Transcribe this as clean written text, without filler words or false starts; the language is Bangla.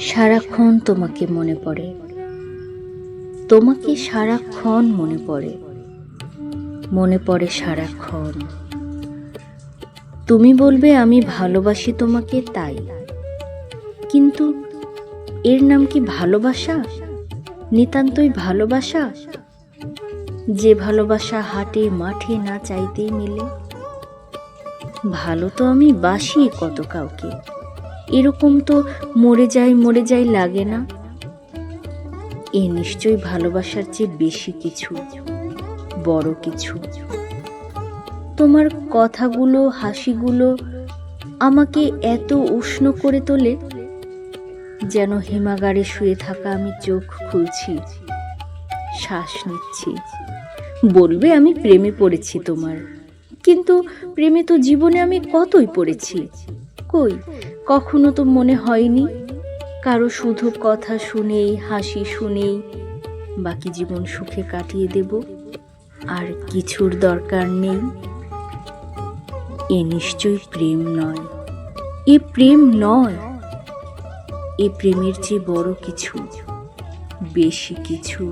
সারাক্ষণ তোমাকে মনে পড়ে, তোমাকে সারাক্ষণ মনে পড়ে, মনে পড়ে সারাক্ষণ। তুমি বলবে আমি ভালোবাসি তোমাকে তাই, কিন্তু এর নাম কি ভালোবাসা? নিতান্তই ভালোবাসা, যে ভালোবাসা হাটে মাঠে না চাইতেই মিলে। ভালো তো আমি বাসি কত কাউকে, এরকম তো মরে যাই লাগে না। এ নিশ্চয়ই ভালোবাসার চেয়ে বেশি কিছু, বড় কিছু। তোমার কথাগুলো, হাসিগুলো আমাকে এত উষ্ণ করে তোলে, যেন হিমাগারে শুয়ে থাকা আমি চোখ খুলছি, শ্বাস নিচ্ছি। বলবে আমি প্রেমে পড়েছি তোমার, কিন্তু প্রেমে তো জীবনে আমি কতই পড়েছি। কই, কখনো তো মনে হয়নি কারো শুধু কথা শুনেই, হাসি শুনেই বাকি জীবন সুখে কাটিয়ে দেব, আর কিছুর দরকার নেই। এ নিশ্চয়ই প্রেম নয়, এ প্রেম নয়। এ প্রেমের চেয়ে বড় কিছু, বেশি কিছু।